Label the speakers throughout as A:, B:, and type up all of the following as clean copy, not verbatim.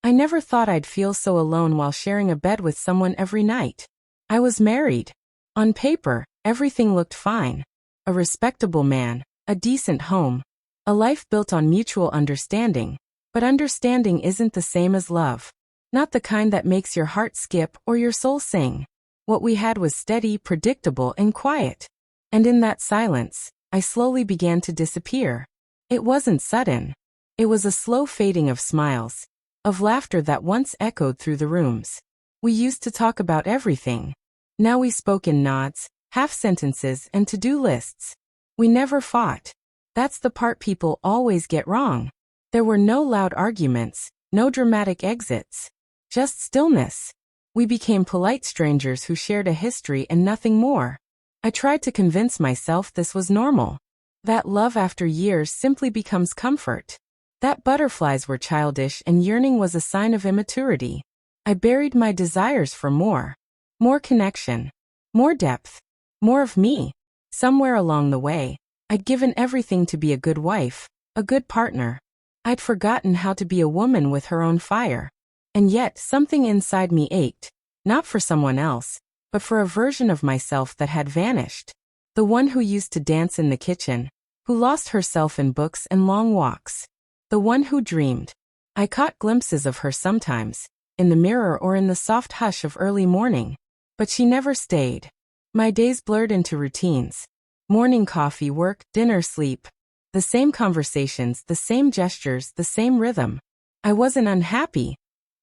A: I never thought I'd feel so alone while sharing a bed with someone every night. I was married. On paper, everything looked fine. A respectable man, a decent home, a life built on mutual understanding. But understanding isn't the same as love. Not the kind that makes your heart skip or your soul sing. What we had was steady, predictable, and quiet. And in that silence, I slowly began to disappear. It wasn't sudden. It was a slow fading of smiles, of laughter that once echoed through the rooms. We used to talk about everything. Now we spoke in nods, half sentences, and to-do lists. We never fought. That's the part people always get wrong. There were no loud arguments, no dramatic exits. Just stillness. We became polite strangers who shared a history and nothing more. I tried to convince myself this was normal. That love after years simply becomes comfort. That butterflies were childish and yearning was a sign of immaturity. I buried my desires for more. More connection. More depth. More of me. Somewhere along the way, I'd given everything to be a good wife, a good partner. I'd forgotten how to be a woman with her own fire. And yet, something inside me ached, not for someone else, but for a version of myself that had vanished. The one who used to dance in the kitchen, who lost herself in books and long walks. The one who dreamed. I caught glimpses of her sometimes, in the mirror or in the soft hush of early morning. But she never stayed. My days blurred into routines. Morning coffee, work, dinner, sleep. The same conversations, the same gestures, the same rhythm. I wasn't unhappy.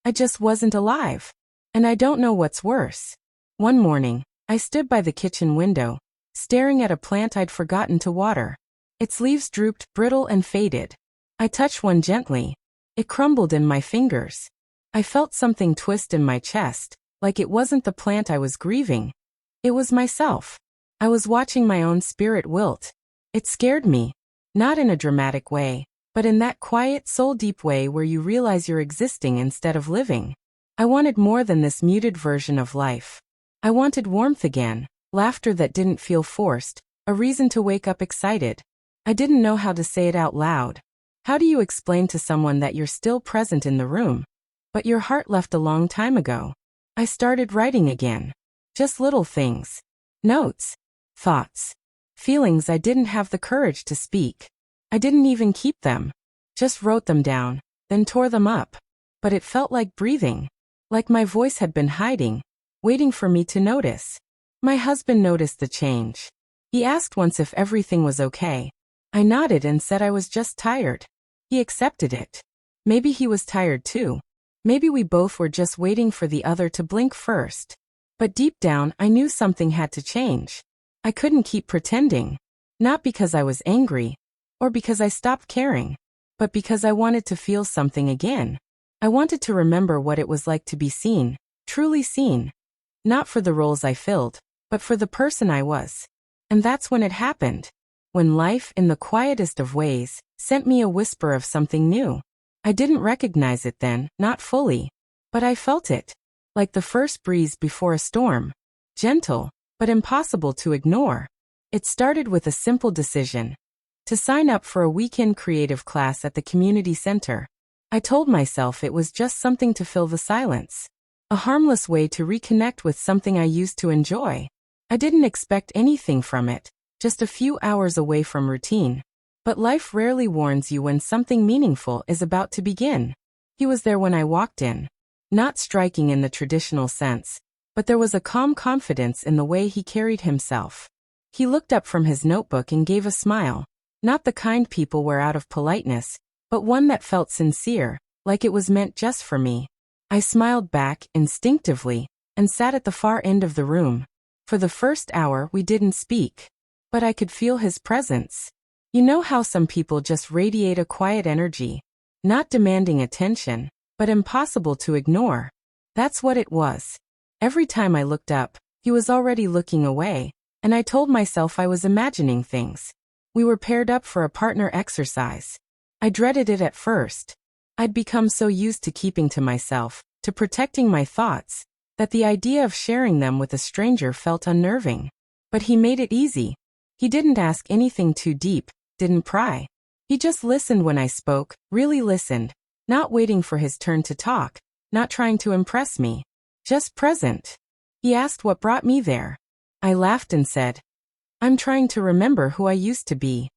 A: I just wasn't alive. And I don't know what's worse. One morning, I stood by the kitchen window, staring at a plant I'd forgotten to water. Its leaves drooped, brittle and faded. I touched one gently. It crumbled in my fingers. I felt something twist in my chest, like it wasn't the plant I was grieving. It was myself. I was watching my own spirit wilt. It scared me. Not in a dramatic way, but in that quiet, soul-deep way where you realize you're existing instead of living. I wanted more than this muted version of life. I wanted warmth again, laughter that didn't feel forced, a reason to wake up excited. I didn't know how to say it out loud. How do you explain to someone that you're still present in the room, but your heart left a long time ago? I started writing again. Just little things. Notes. Thoughts. Feelings I didn't have the courage to speak. I didn't even keep them. Just wrote them down, then tore them up. But it felt like breathing. Like my voice had been hiding, waiting for me to notice. My husband noticed the change. He asked once if everything was okay. I nodded and said I was just tired. He accepted it. Maybe he was tired too. Maybe we both were just waiting for the other to blink first. But deep down, I knew something had to change. I couldn't keep pretending. Not because I was angry, or because I stopped caring, but because I wanted to feel something again. I wanted to remember what it was like to be seen, truly seen. Not for the roles I filled, but for the person I was. And that's when it happened. When life, in the quietest of ways, sent me a whisper of something new. I didn't recognize it then, not fully. But I felt it. Like the first breeze before a storm. Gentle, but impossible to ignore. It started with a simple decision. To sign up for a weekend creative class at the community center. I told myself it was just something to fill the silence. A harmless way to reconnect with something I used to enjoy. I didn't expect anything from it, just a few hours away from routine. But life rarely warns you when something meaningful is about to begin. He was there when I walked in. Not striking in the traditional sense, but there was a calm confidence in the way he carried himself. He looked up from his notebook and gave a smile. Not the kind people wear out of politeness, but one that felt sincere, like it was meant just for me. I smiled back, instinctively, and sat at the far end of the room. For the first hour we didn't speak. But I could feel his presence. You know how some people just radiate a quiet energy, not demanding attention, but impossible to ignore. That's what it was. Every time I looked up, he was already looking away, and I told myself I was imagining things. We were paired up for a partner exercise. I dreaded it at first. I'd become so used to keeping to myself, to protecting my thoughts, that the idea of sharing them with a stranger felt unnerving. But he made it easy. He didn't ask anything too deep, didn't pry. He just listened when I spoke, really listened. Not waiting for his turn to talk, not trying to impress me. Just present. He asked what brought me there. I laughed and said, I'm trying to remember who I used to be.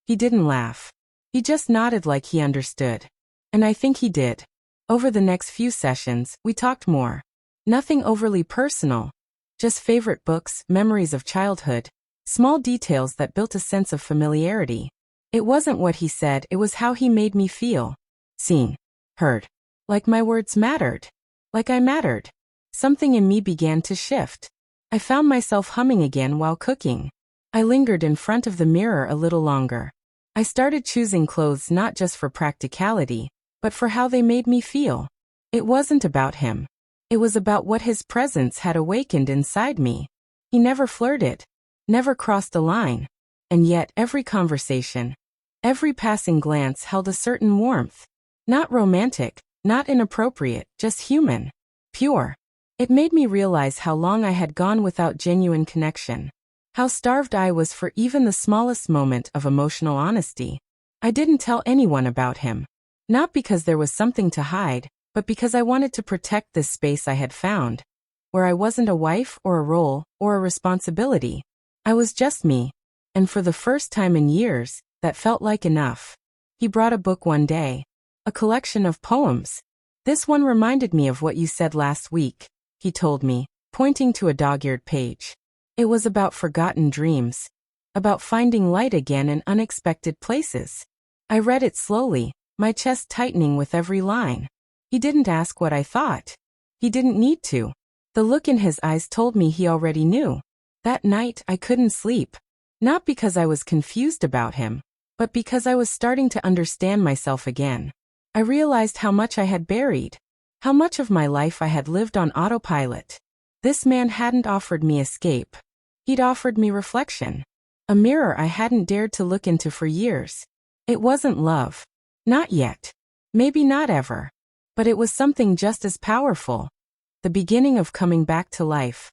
A: He didn't laugh. He just nodded like he understood. And I think he did. Over the next few sessions, we talked more. Nothing overly personal. Just favorite books, memories of childhood, small details that built a sense of familiarity. It wasn't what he said, it was how he made me feel. Seen. Heard. Like my words mattered. Like I mattered. Something in me began to shift. I found myself humming again while cooking. I lingered in front of the mirror a little longer. I started choosing clothes not just for practicality, but for how they made me feel. It wasn't about him. It was about what his presence had awakened inside me. He never flirted, never crossed a line. And yet every conversation, every passing glance held a certain warmth. Not romantic, not inappropriate, just human. Pure. It made me realize how long I had gone without genuine connection. How starved I was for even the smallest moment of emotional honesty. I didn't tell anyone about him. Not because there was something to hide, but because I wanted to protect this space I had found, where I wasn't a wife or a role or a responsibility. I was just me. And for the first time in years, that felt like enough. He brought a book one day. A collection of poems. This one reminded me of what you said last week, he told me, pointing to a dog-eared page. It was about forgotten dreams. About finding light again in unexpected places. I read it slowly, my chest tightening with every line. He didn't ask what I thought. He didn't need to. The look in his eyes told me he already knew. That night I couldn't sleep. Not because I was confused about him, but because I was starting to understand myself again. I realized how much I had buried. How much of my life I had lived on autopilot. This man hadn't offered me escape. He'd offered me reflection. A mirror I hadn't dared to look into for years. It wasn't love. Not yet. Maybe not ever. But it was something just as powerful. The beginning of coming back to life.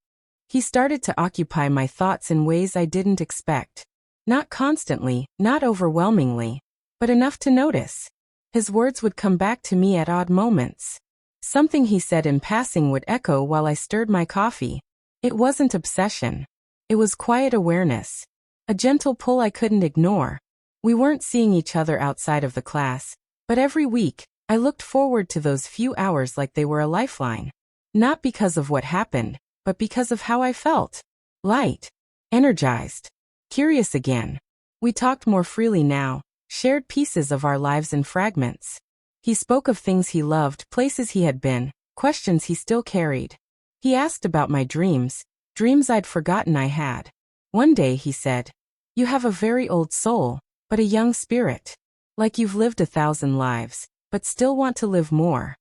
A: He started to occupy my thoughts in ways I didn't expect. Not constantly, not overwhelmingly, but enough to notice. His words would come back to me at odd moments. Something he said in passing would echo while I stirred my coffee. It wasn't obsession. It was quiet awareness. A gentle pull I couldn't ignore. We weren't seeing each other outside of the class, but every week, I looked forward to those few hours like they were a lifeline. Not because of what happened, but because of how I felt. Light. Energized. Curious again. We talked more freely now, shared pieces of our lives in fragments. He spoke of things he loved, places he had been, questions he still carried. He asked about my dreams, dreams I'd forgotten I had. One day he said, "You have a very old soul, but a young spirit. Like you've lived 1,000 lives, but still want to live more."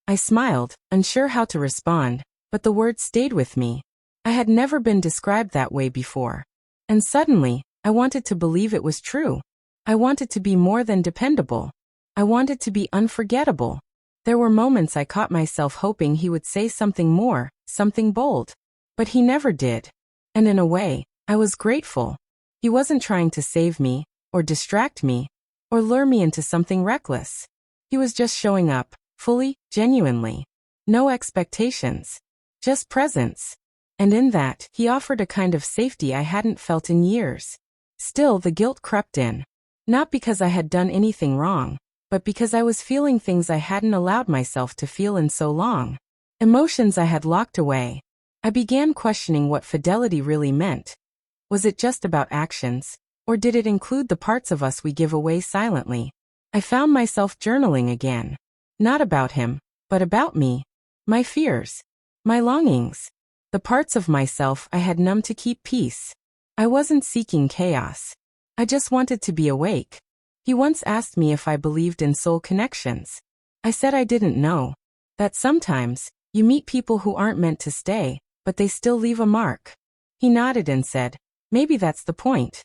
A: I smiled, unsure how to respond, but the words stayed with me. I had never been described that way before. And suddenly, I wanted to believe it was true. I wanted to be more than dependable. I wanted to be unforgettable. There were moments I caught myself hoping he would say something more, something bold. But he never did. And in a way, I was grateful. He wasn't trying to save me, or distract me, or lure me into something reckless. He was just showing up, fully, genuinely. No expectations. Just presence. And in that, he offered a kind of safety I hadn't felt in years. Still, the guilt crept in. Not because I had done anything wrong, but because I was feeling things I hadn't allowed myself to feel in so long. Emotions I had locked away. I began questioning what fidelity really meant. Was it just about actions, or did it include the parts of us we give away silently? I found myself journaling again. Not about him, but about me. My fears. My longings. The parts of myself I had numbed to keep peace. I wasn't seeking chaos. I just wanted to be awake. He once asked me if I believed in soul connections. I said I didn't know. That sometimes, you meet people who aren't meant to stay, but they still leave a mark. He nodded and said, "Maybe that's the point."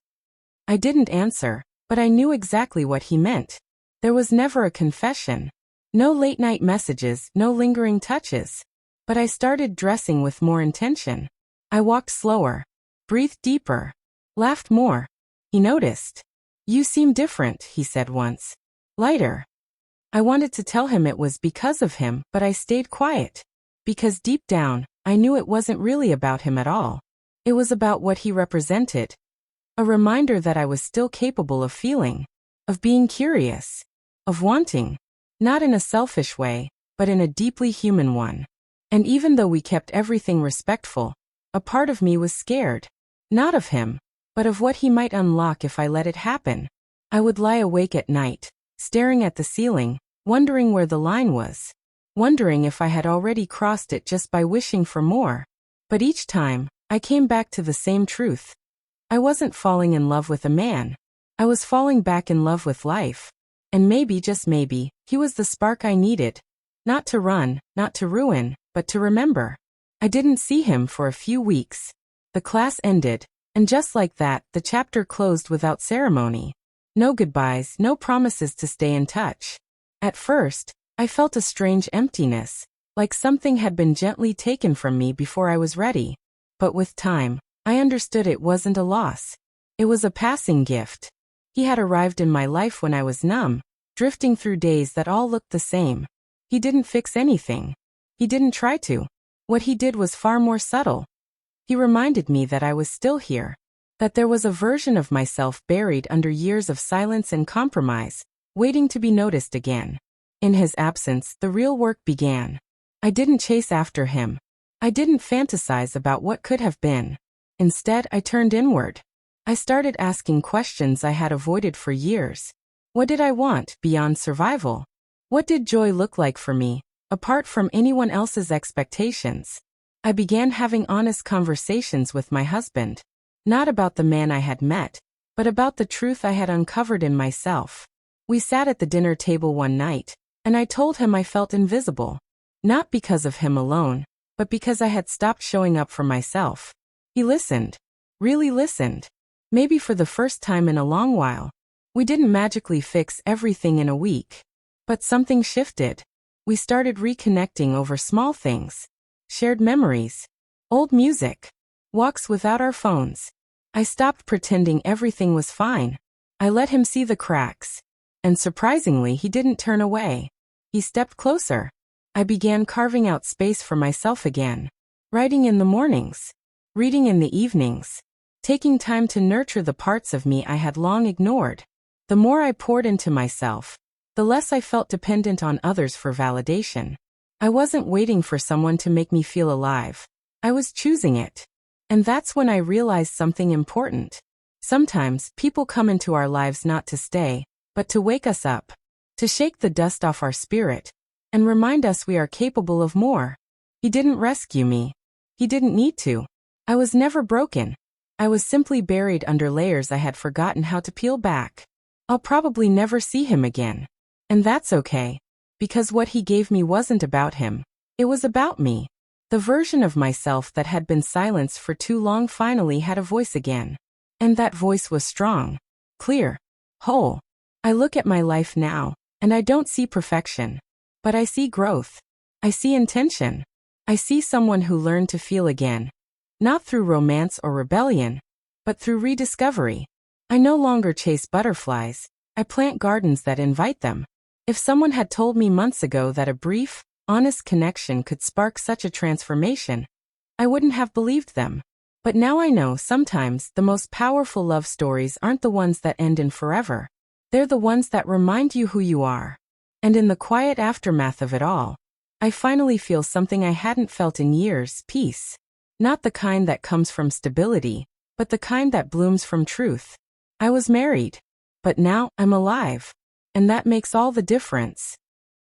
A: I didn't answer, but I knew exactly what he meant. There was never a confession. No late-night messages, no lingering touches. But I started dressing with more intention. I walked slower, breathed deeper, laughed more. He noticed. "You seem different," he said once. "Lighter." I wanted to tell him it was because of him, but I stayed quiet. Because deep down, I knew it wasn't really about him at all. It was about what he represented. A reminder that I was still capable of feeling, of being curious, of wanting, not in a selfish way, but in a deeply human one. And even though we kept everything respectful, a part of me was scared. Not of him, but of what he might unlock if I let it happen. I would lie awake at night, staring at the ceiling, wondering where the line was. Wondering if I had already crossed it just by wishing for more. But each time, I came back to the same truth. I wasn't falling in love with a man. I was falling back in love with life. And maybe, just maybe, he was the spark I needed. Not to run, not to ruin, but to remember. I didn't see him for a few weeks. The class ended, and just like that, the chapter closed without ceremony. No goodbyes, no promises to stay in touch. At first, I felt a strange emptiness, like something had been gently taken from me before I was ready. But with time, I understood it wasn't a loss. It was a passing gift. He had arrived in my life when I was numb, drifting through days that all looked the same. He didn't fix anything. He didn't try to. What he did was far more subtle. He reminded me that I was still here, that there was a version of myself buried under years of silence and compromise, waiting to be noticed again. In his absence, the real work began. I didn't chase after him. I didn't fantasize about what could have been. Instead, I turned inward. I started asking questions I had avoided for years. What did I want beyond survival? What did joy look like for me, apart from anyone else's expectations? I began having honest conversations with my husband, not about the man I had met, but about the truth I had uncovered in myself. We sat at the dinner table one night, and I told him I felt invisible, not because of him alone, but because I had stopped showing up for myself. He listened, really listened, maybe for the first time in a long while. We didn't magically fix everything in a week, but something shifted. We started reconnecting over small things, shared memories, old music, walks without our phones. I stopped pretending everything was fine. I let him see the cracks. And surprisingly, he didn't turn away. He stepped closer. I began carving out space for myself again. Writing in the mornings. Reading in the evenings. Taking time to nurture the parts of me I had long ignored. The more I poured into myself, the less I felt dependent on others for validation. I wasn't waiting for someone to make me feel alive. I was choosing it. And that's when I realized something important. Sometimes, people come into our lives not to stay, but to wake us up, to shake the dust off our spirit, and remind us we are capable of more. He didn't rescue me. He didn't need to. I was never broken. I was simply buried under layers I had forgotten how to peel back. I'll probably never see him again. And that's okay, because what he gave me wasn't about him. It was about me. The version of myself that had been silenced for too long finally had a voice again. And that voice was strong, clear, whole. I look at my life now, and I don't see perfection. But I see growth. I see intention. I see someone who learned to feel again. Not through romance or rebellion, but through rediscovery. I no longer chase butterflies. I plant gardens that invite them. If someone had told me months ago that a brief, honest connection could spark such a transformation, I wouldn't have believed them. But now I know sometimes the most powerful love stories aren't the ones that end in forever. They're the ones that remind you who you are. And in the quiet aftermath of it all, I finally feel something I hadn't felt in years, peace. Not the kind that comes from stability, but the kind that blooms from truth. I was married, but now I'm alive. And that makes all the difference.